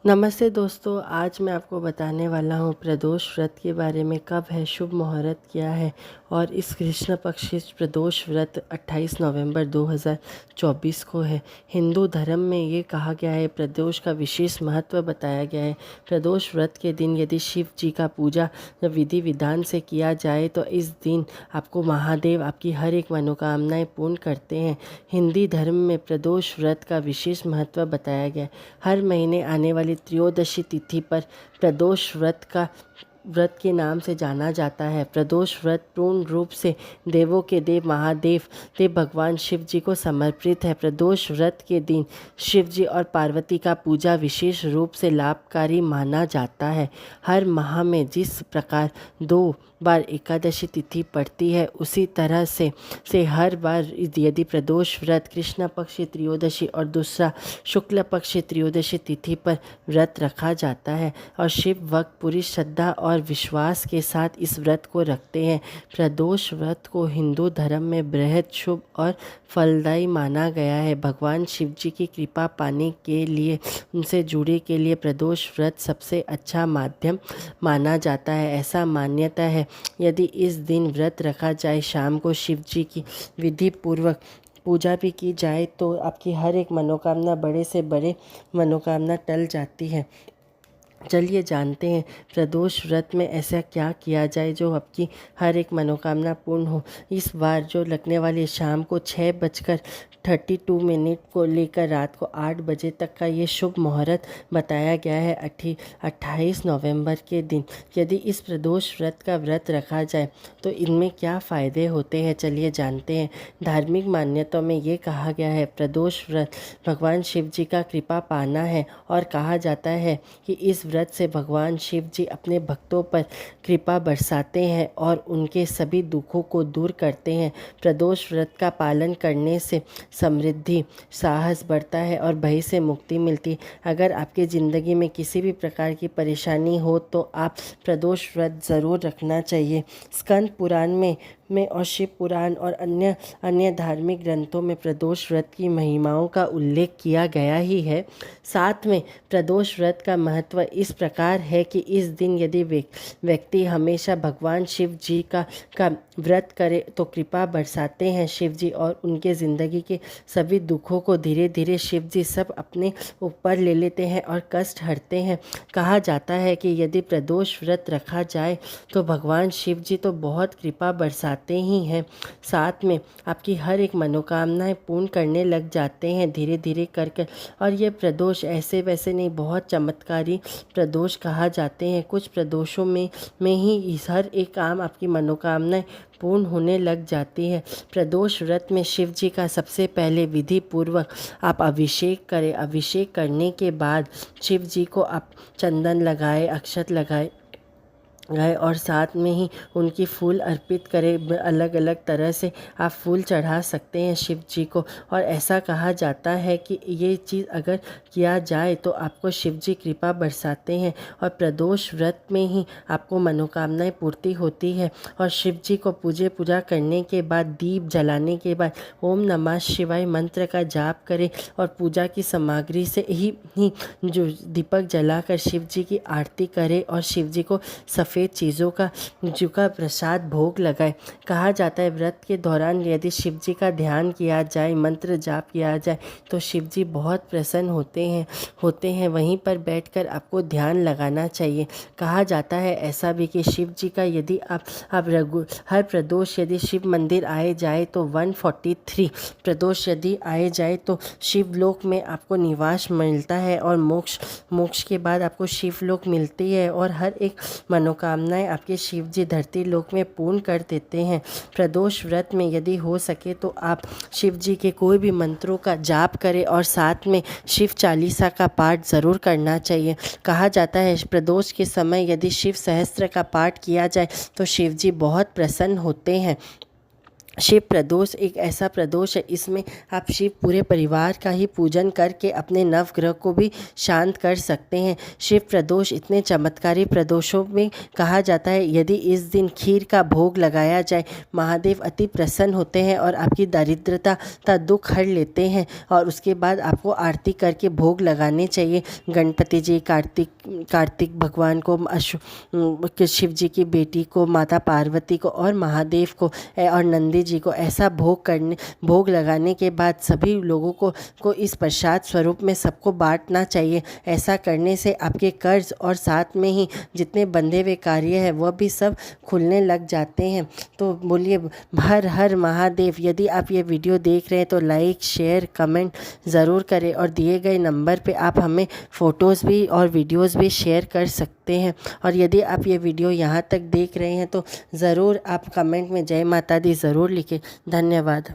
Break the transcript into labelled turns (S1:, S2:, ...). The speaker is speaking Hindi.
S1: नमस्ते दोस्तों, आज मैं आपको बताने वाला हूँ प्रदोष व्रत के बारे में। कब है, शुभ मुहूर्त क्या है और इस कृष्ण पक्ष प्रदोष व्रत 28 नवंबर 2024 को है। हिंदू धर्म में ये कहा गया है, प्रदोष का विशेष महत्व बताया गया है। प्रदोष व्रत के दिन यदि शिव जी का पूजा जब विधि विधान से किया जाए तो इस दिन आपको महादेव आपकी हर एक मनोकामनाएं पूर्ण करते हैं। हिंदी धर्म में प्रदोष व्रत का विशेष महत्व बताया गया है। हर महीने आने वाली त्रयोदशी तिथि पर प्रदोष व्रत के नाम से जाना जाता है। प्रदोष व्रत पूर्ण रूप से देवों के देव महादेव भगवान शिव जी को समर्पित है। प्रदोष व्रत के दिन शिव जी और पार्वती का पूजा विशेष रूप से लाभकारी माना जाता है। हर माह में जिस प्रकार 2 बार एकादशी तिथि पड़ती है, उसी तरह से हर बार यदि प्रदोष व्रत कृष्ण पक्ष त्रयोदशी और दूसरा शुक्ल पक्ष त्रयोदशी तिथि पर व्रत रखा जाता है और शिव भक्त पूरी श्रद्धा और विश्वास के साथ इस व्रत को रखते हैं। प्रदोष व्रत को हिंदू धर्म में बृहद शुभ और फलदायी माना गया है। भगवान शिव जी की कृपा पाने के लिए, उनसे जुड़े के लिए प्रदोष व्रत सबसे अच्छा माध्यम माना जाता है। ऐसा मान्यता है, यदि इस दिन व्रत रखा जाए, शाम को शिव जी की विधि पूर्वक पूजा भी की जाए तो आपकी हर एक मनोकामना, बड़े से बड़े मनोकामना टल जाती है। चलिए जानते हैं प्रदोष व्रत में ऐसा क्या किया जाए जो आपकी हर एक मनोकामना पूर्ण हो। इस बार जो लगने वाली शाम को 6:32 को लेकर रात को 8 बजे तक का ये शुभ मुहूर्त बताया गया है 28 नवंबर के दिन। यदि इस प्रदोष व्रत का व्रत रखा जाए तो इनमें क्या फ़ायदे होते हैं, चलिए जानते हैं। धार्मिक मान्यताओं में ये कहा गया है, प्रदोष व्रत भगवान शिव जी का कृपा पाना है और कहा जाता है कि इस व्रत से भगवान शिव जी अपने भक्तों पर कृपा बरसाते हैं और उनके सभी दुखों को दूर करते हैं। प्रदोष व्रत का पालन करने से समृद्धि, साहस बढ़ता है और भय से मुक्ति मिलती है। अगर आपकी ज़िंदगी में किसी भी प्रकार की परेशानी हो तो आप प्रदोष व्रत ज़रूर रखना चाहिए। स्कंद पुराण में और शिव पुराण और अन्य धार्मिक ग्रंथों में प्रदोष व्रत की महिमाओं का उल्लेख किया गया ही है। साथ में प्रदोष व्रत का महत्व इस प्रकार है कि इस दिन यदि व्यक्ति हमेशा भगवान शिव जी का व्रत करे तो कृपा बरसाते हैं शिव जी और उनके ज़िंदगी के सभी दुखों को धीरे धीरे शिव जी सब अपने ऊपर ले लेते हैं और कष्ट हरते हैं। कहा जाता है कि यदि प्रदोष व्रत रखा जाए तो भगवान शिव जी तो बहुत कृपा बरसाते ही हैं, साथ में आपकी हर एक मनोकामनाएं पूर्ण करने लग जाते हैं धीरे धीरे कर। और ये प्रदोष ऐसे वैसे नहीं, बहुत चमत्कारी प्रदोष कहा जाते हैं। कुछ प्रदोषों में ही हर एक काम आपकी मनोकामनाएं पूर्ण होने लग जाती है। प्रदोष व्रत में शिव जी का सबसे पहले विधि पूर्वक आप अभिषेक करें। अभिषेक करने के बाद शिव जी को आप चंदन लगाए, अक्षत लगाए और साथ में ही उनकी फूल अर्पित करें। अलग अलग तरह से आप फूल चढ़ा सकते हैं शिव जी को। और ऐसा कहा जाता है कि ये चीज़ अगर किया जाए तो आपको शिव जी कृपा बरसाते हैं और प्रदोष व्रत में ही आपको मनोकामनाएं पूर्ति होती है। और शिव जी को पूजा करने के बाद, दीप जलाने के बाद ओम नमः शिवाय मंत्र का जाप करें और पूजा की सामग्री से ही जो दीपक जलाकर शिव जी की आरती करें और शिव जी को सफ़ेद चीज़ों का प्रसाद भोग लगाए। कहा जाता है व्रत के दौरान यदि शिव जी का ध्यान किया जाए, मंत्र जाप किया जाए तो शिव जी बहुत प्रसन्न होते हैं। वहीं पर बैठकर आपको ध्यान लगाना चाहिए। कहा जाता है ऐसा भी कि शिव जी का यदि आप हर प्रदोष यदि शिव मंदिर आए जाए तो 143 प्रदोष यदि आए जाए तो शिवलोक में आपको निवास मिलता है और मोक्ष के बाद आपको शिवलोक मिलती है और हर एक मनोकामनाएं आपके शिव जी धरती लोक में पूर्ण कर देते हैं। प्रदोष व्रत में यदि हो सके तो आप शिव जी के कोई भी मंत्रों का जाप करें और साथ में शिव चालीसा का पाठ ज़रूर करना चाहिए। कहा जाता है प्रदोष के समय यदि शिव सहस्त्र का पाठ किया जाए तो शिव जी बहुत प्रसन्न होते हैं। शिव प्रदोष एक ऐसा प्रदोष है, इसमें आप शिव पूरे परिवार का ही पूजन करके अपने नवग्रह को भी शांत कर सकते हैं। शिव प्रदोष इतने चमत्कारी प्रदोषों में कहा जाता है, यदि इस दिन खीर का भोग लगाया जाए, महादेव अति प्रसन्न होते हैं और आपकी दरिद्रता का दुख हर लेते हैं। और उसके बाद आपको आरती करके भोग लगाने चाहिए। गणपति जी, कार्तिक भगवान को, शिव जी की बेटी को, माता पार्वती को और महादेव को और नंदी जी को ऐसा भोग लगाने के बाद सभी लोगों को इस प्रसाद स्वरूप में सबको बांटना चाहिए। ऐसा करने से आपके कर्ज और साथ में ही जितने बंधे हुए कार्य हैं वह भी सब खुलने लग जाते हैं। तो बोलिए हर हर महादेव। यदि आप ये वीडियो देख रहे हैं तो लाइक, शेयर, कमेंट ज़रूर करें और दिए गए नंबर पे आप हमें फ़ोटोज़ भी और वीडियोज़ भी शेयर कर सकते हैं। और यदि आप ये वीडियो यहाँ तक देख रहे हैं तो ज़रूर आप कमेंट में जय माता दी ज़रूर लिखें। धन्यवाद।